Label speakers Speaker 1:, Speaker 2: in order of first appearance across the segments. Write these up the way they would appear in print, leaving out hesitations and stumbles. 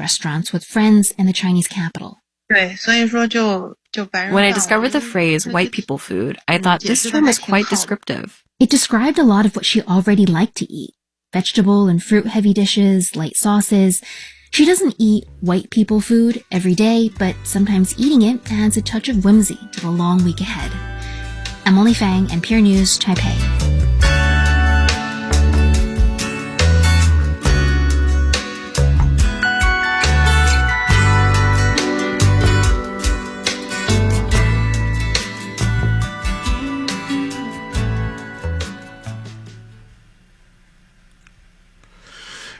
Speaker 1: restaurants with friends in the Chinese capital.
Speaker 2: When I discovered the phrase white people food, I thought this term was quite descriptive.
Speaker 1: It described a lot of what she already liked to eat. Vegetable and fruit-heavy dishes, light sauces. She doesn't eat white people food every day, but sometimes eating it adds a touch of whimsy to the long week ahead. Emily Fang, NPR News, Taipei.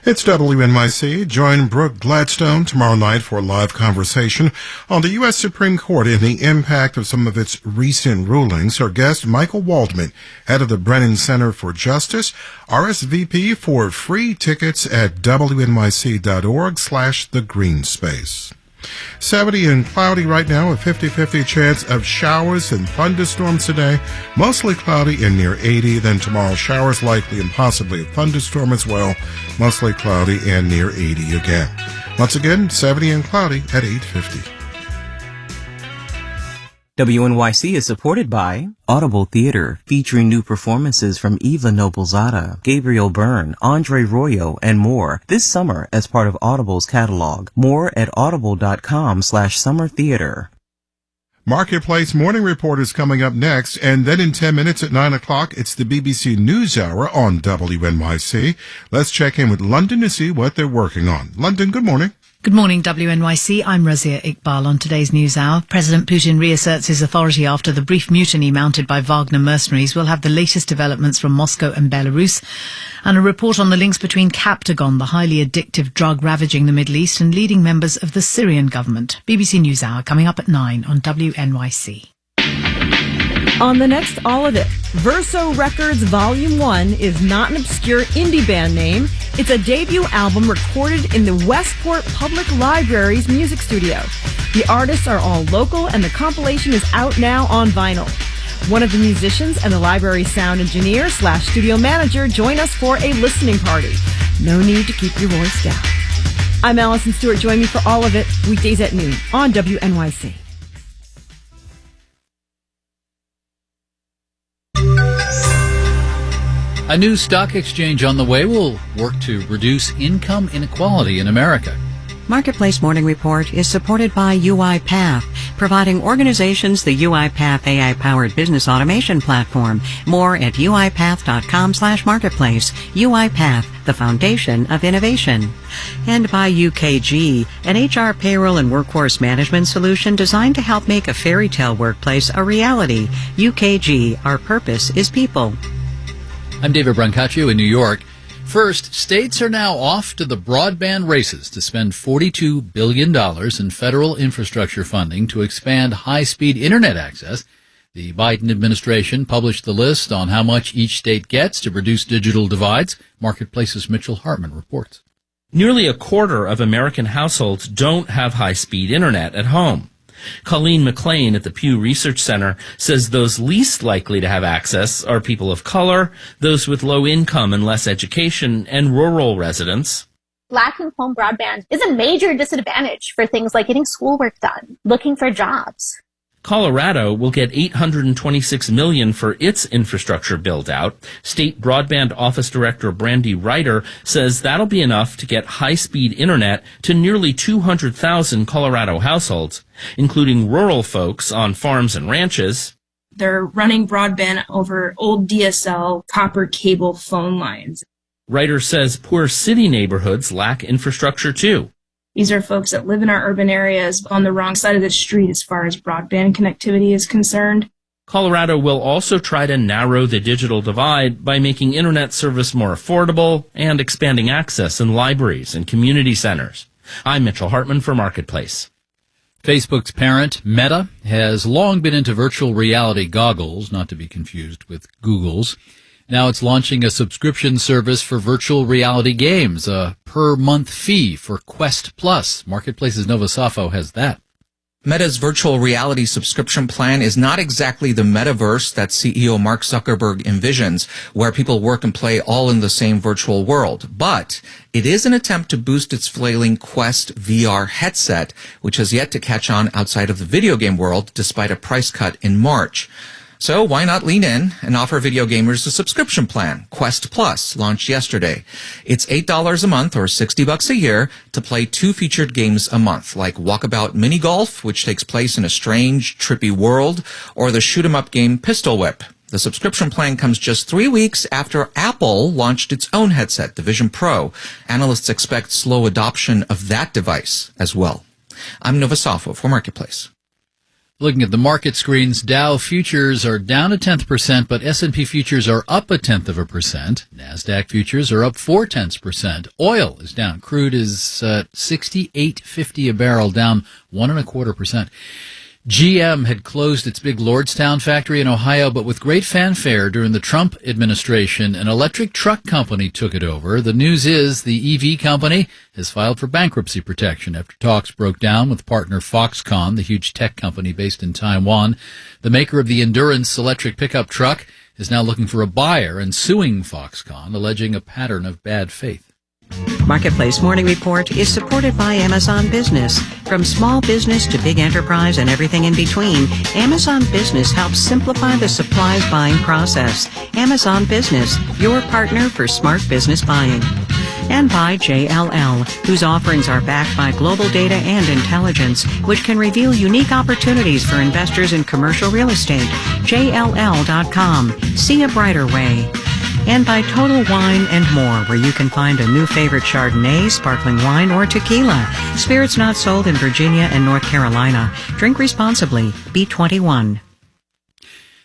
Speaker 3: It's WNYC. Join Brooke Gladstone tomorrow night for a live conversation on the U.S. Supreme Court and the impact of some of its recent rulings. Her guest, Michael Waldman, head of the Brennan Center for Justice. RSVP for free tickets at WNYC.org/thegreenspace. 70 and cloudy right now, a 50-50 chance of showers and thunderstorms today. Mostly cloudy and near 80. Then tomorrow, showers likely and possibly a thunderstorm as well. Mostly cloudy and near 80 again. Once again, 70 and cloudy at 8:50.
Speaker 4: WNYC is supported by Audible Theater, featuring new performances from Eva Noblezada, Gabriel Byrne, Andre Royo, and more this summer as part of Audible's catalog. More at audible.com/summertheater.
Speaker 3: Marketplace Morning Report is coming up next, and then in 10 minutes at 9 o'clock, it's the BBC News Hour on WNYC. Let's check in with London to see what they're working on. London, good morning.
Speaker 5: Good morning, WNYC. I'm Razia Iqbal on today's News Hour. President Putin reasserts his authority after the brief mutiny mounted by Wagner mercenaries. We'll have the latest developments from Moscow and Belarus, and a report on the links between Captagon, the highly addictive drug ravaging the Middle East, and leading members of the Syrian government. BBC News Hour coming up at 9 on WNYC.
Speaker 6: On the next All of It, Verso Records Volume 1 is not an obscure indie band name. It's a debut album recorded in the Westport Public Library's music studio. The artists are all local, and the compilation is out now on vinyl. One of the musicians and the library's sound engineer / studio manager join us for a listening party. No need to keep your voice down. I'm Allison Stewart. Join me for All of It, weekdays at noon on WNYC.
Speaker 7: A new stock exchange on the way will work to reduce income inequality in America.
Speaker 8: Marketplace Morning Report is supported by UiPath, providing organizations the UiPath AI-powered business automation platform. More at uipath.com/marketplace. UiPath, the foundation of innovation. And by UKG, an HR payroll and workforce management solution designed to help make a fairy tale workplace a reality. UKG, our purpose is people.
Speaker 7: I'm David Brancaccio in New York. First, states are now off to the broadband races to spend $42 billion in federal infrastructure funding to expand high-speed internet access. The Biden administration published the list on how much each state gets to reduce digital divides. Marketplace's Mitchell Hartman reports.
Speaker 9: Nearly a quarter of American households don't have high-speed internet at home. Colleen McLean at the Pew Research Center says those least likely to have access are people of color, those with low income and less education, and rural residents.
Speaker 10: Lacking home broadband is a major disadvantage for things like getting schoolwork done, looking for jobs.
Speaker 9: Colorado will get $826 million for its infrastructure build-out. State Broadband Office Director Brandy Ryder says that'll be enough to get high-speed internet to nearly 200,000 Colorado households, including rural folks on farms and ranches.
Speaker 11: They're running broadband over old DSL copper cable phone lines.
Speaker 9: Ryder says poor city neighborhoods lack infrastructure too.
Speaker 11: These are folks that live in our urban areas on the wrong side of the street as far as broadband connectivity is concerned.
Speaker 9: Colorado will also try to narrow the digital divide by making internet service more affordable and expanding access in libraries and community centers. I'm Mitchell Hartman for Marketplace.
Speaker 7: Facebook's parent, Meta, has long been into virtual reality goggles, not to be confused with Google's. Now it's launching a subscription service for virtual reality games, a per-month fee for Quest Plus. Marketplace's Nova Safo has that.
Speaker 12: Meta's virtual reality subscription plan is not exactly the metaverse that CEO Mark Zuckerberg envisions, where people work and play all in the same virtual world. But it is an attempt to boost its flailing Quest VR headset, which has yet to catch on outside of the video game world, despite a price cut in March. So why not lean in and offer video gamers a subscription plan? Quest Plus launched yesterday. It's $8 a month or $60 a year to play 2 featured games a month, like Walkabout Mini Golf, which takes place in a strange, trippy world, or the shoot-'em-up game Pistol Whip. The subscription plan comes just 3 weeks after Apple launched its own headset, the Vision Pro. Analysts expect slow adoption of that device as well. I'm Nova Safo for Marketplace.
Speaker 7: Looking at the market screens, Dow futures are down 0.1%, but S&P futures are up 0.1%. NASDAQ futures are up 0.4%. Oil is down. Crude is $68.50 a barrel, down 1.25%. GM had closed its big Lordstown factory in Ohio, but with great fanfare during the Trump administration, an electric truck company took it over. The news is the EV company has filed for bankruptcy protection after talks broke down with partner Foxconn, the huge tech company based in Taiwan. The maker of the Endurance electric pickup truck is now looking for a buyer and suing Foxconn, alleging a pattern of bad faith.
Speaker 8: Marketplace Morning Report is supported by Amazon Business. From small business to big enterprise and everything in between, Amazon Business helps simplify the supplies buying process. Amazon Business, your partner for smart business buying. And by JLL, whose offerings are backed by global data and intelligence, which can reveal unique opportunities for investors in commercial real estate. JLL.com. See a brighter way. And by Total Wine and More, where you can find a new favorite Chardonnay, sparkling wine, or tequila. Spirits not sold in Virginia and North Carolina. Drink responsibly. B21.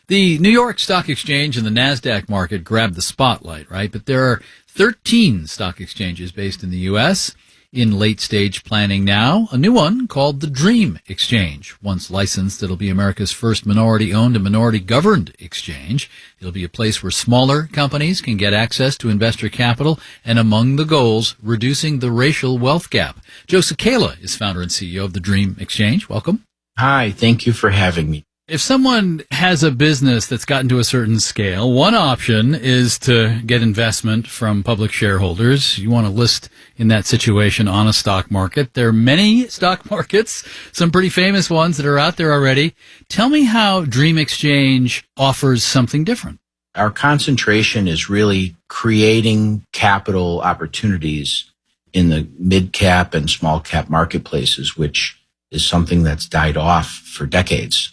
Speaker 7: The New York Stock Exchange and the NASDAQ market grabbed the spotlight, right? But there are 13 stock exchanges based in the U.S. in late-stage planning now. A new one called the Dream Exchange. Once licensed, it'll be America's first minority-owned and minority-governed exchange. It'll be a place where smaller companies can get access to investor capital, and among the goals, reducing the racial wealth gap. Joe Cicala is founder and CEO of the Dream Exchange. Welcome.
Speaker 13: Hi, thank you for having me.
Speaker 7: If someone has a business that's gotten to a certain scale, one option is to get investment from public shareholders. You want to list in that situation on a stock market. There are many stock markets, some pretty famous ones that are out there already. Tell me how Dream Exchange offers something different.
Speaker 13: Our concentration is really creating capital opportunities in the mid-cap and small-cap marketplaces, which is something that's died off for decades.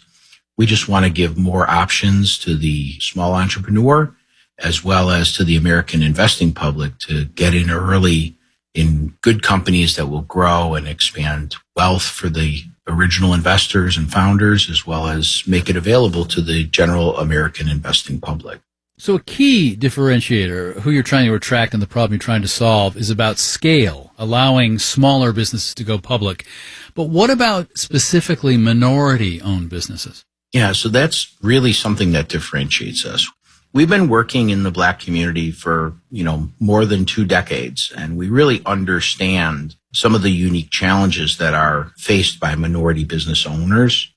Speaker 13: We just want to give more options to the small entrepreneur as well as to the American investing public to get in early in good companies that will grow and expand wealth for the original investors and founders, as well as make it available to the general American investing public.
Speaker 7: So a key differentiator, who you're trying to attract and the problem you're trying to solve, is about scale, allowing smaller businesses to go public. But what about specifically minority-owned businesses?
Speaker 13: Yeah, so that's really something that differentiates us. We've been working in the Black community for, more than 2 decades, and we really understand some of the unique challenges that are faced by minority business owners.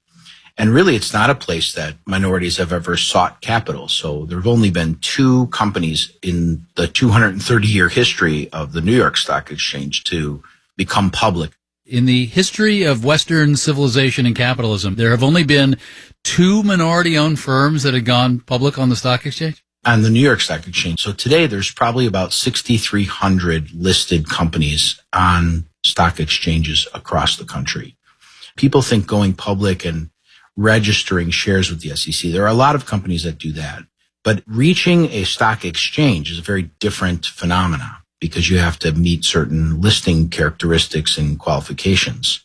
Speaker 13: And really, it's not a place that minorities have ever sought capital. So there have only been 2 companies in the 230-year history of the New York Stock Exchange to become public.
Speaker 7: In the history of Western civilization and capitalism, there have only been 2 minority-owned firms that have gone public on the stock exchange?
Speaker 13: On the New York Stock Exchange. So today there's probably about 6,300 listed companies on stock exchanges across the country. People think going public and registering shares with the SEC. There are a lot of companies that do that. But reaching a stock exchange is a very different phenomenon, because you have to meet certain listing characteristics and qualifications.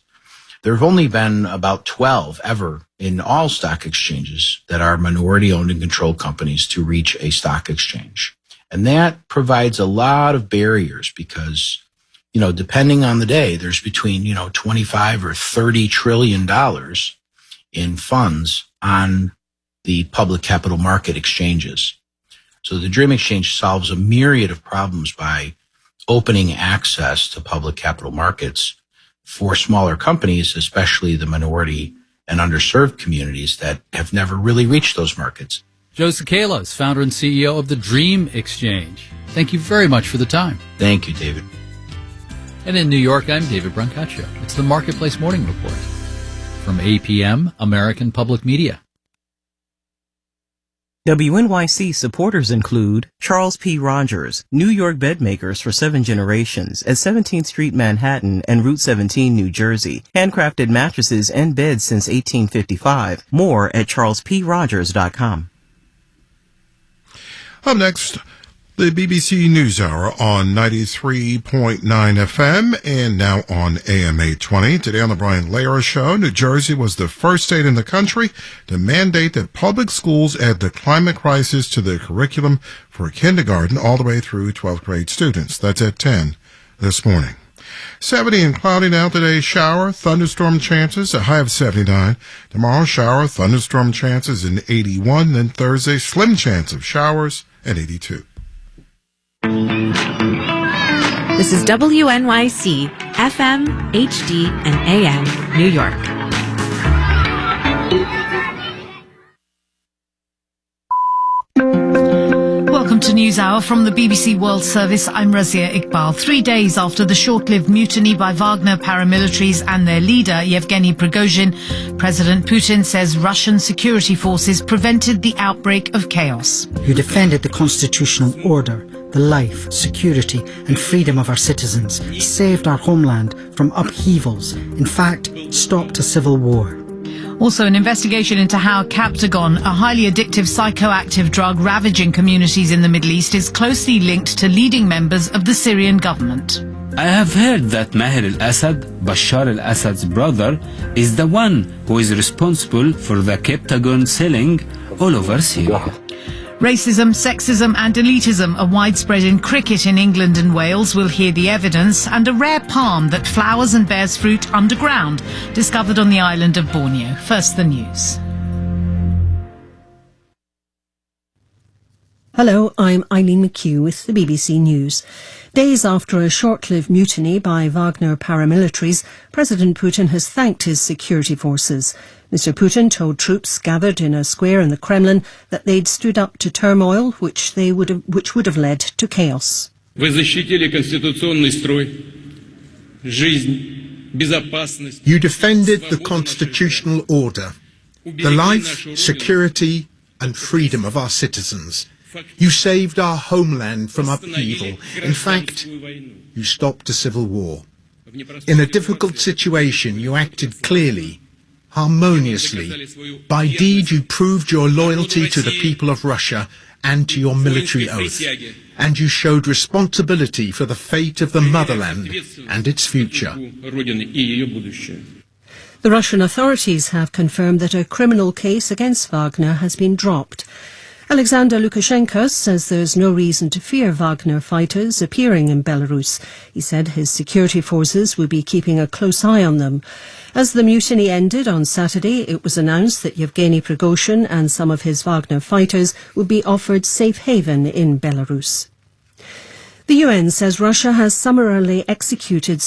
Speaker 13: There have only been about 12 ever in all stock exchanges that are minority-owned and controlled companies to reach a stock exchange. And that provides a lot of barriers because, depending on the day, there's between, 25 or $30 trillion in funds on the public capital market exchanges. So the Dream Exchange solves a myriad of problems by opening access to public capital markets for smaller companies, especially the minority and underserved communities that have never really reached those markets.
Speaker 14: Joe Cicala is founder and CEO of the Dream Exchange. Thank you very much for the time.
Speaker 13: Thank you, David.
Speaker 14: And in New York, I'm David Brancaccio. It's the Marketplace Morning Report from APM, American Public Media.
Speaker 4: WNYC supporters include Charles P. Rogers, New York bed makers for 7 generations at 17th Street, Manhattan and Route 17, New Jersey. Handcrafted mattresses and beds since 1855. More at charlesprogers.com.
Speaker 3: Up next, the BBC NewsHour on 93.9 FM and now on AM 820. Today on the Brian Lehrer Show, New Jersey was the first state in the country to mandate that public schools add the climate crisis to their curriculum for kindergarten all the way through 12th grade students. That's at 10 this morning. 70 and cloudy now today. Shower, thunderstorm chances, a high of 79. Tomorrow, shower, thunderstorm chances in 81. Then Thursday, slim chance of showers at 82.
Speaker 15: This is WNYC, FM, HD, and AM, New York.
Speaker 5: Welcome to NewsHour from the BBC World Service. I'm Razia Iqbal. 3 days after the short-lived mutiny by Wagner paramilitaries and their leader, Yevgeny Prigozhin, President Putin says Russian security forces prevented the outbreak of chaos.
Speaker 16: You defended the constitutional order, the life, security and freedom of our citizens, saved our homeland from upheavals, in fact, stopped a civil war.
Speaker 5: Also, an investigation into how Captagon, a highly addictive psychoactive drug ravaging communities in the Middle East, is closely linked to leading members of the Syrian government.
Speaker 17: I have heard that Maher al-Assad, Bashar al-Assad's brother, is the one who is responsible for the Captagon selling all over Syria.
Speaker 5: Racism, sexism and elitism are widespread in cricket in England and Wales. We'll hear the evidence. And a rare palm that flowers and bears fruit underground, discovered on the island of Borneo. First, the news.
Speaker 18: Hello, I'm Eileen McHugh with the BBC News. Days after a short-lived mutiny by Wagner paramilitaries, President Putin has thanked his security forces. Mr. Putin told troops gathered in a square in the Kremlin that they'd stood up to turmoil which would have led to chaos.
Speaker 19: You defended the constitutional order, the life, security and freedom of our citizens. You saved our homeland from upheaval. In fact, you stopped a civil war. In a difficult situation, you acted clearly, harmoniously. By deed, you proved your loyalty to the people of Russia and to your military oath. And you showed responsibility for the fate of the motherland and its future.
Speaker 18: The Russian authorities have confirmed that a criminal case against Wagner has been dropped. Alexander Lukashenko says there's no reason to fear Wagner fighters appearing in Belarus. He said his security forces would be keeping a close eye on them. As the mutiny ended on Saturday, it was announced that Yevgeny Prigozhin and some of his Wagner fighters would be offered safe haven in Belarus. The UN says Russia has summarily executed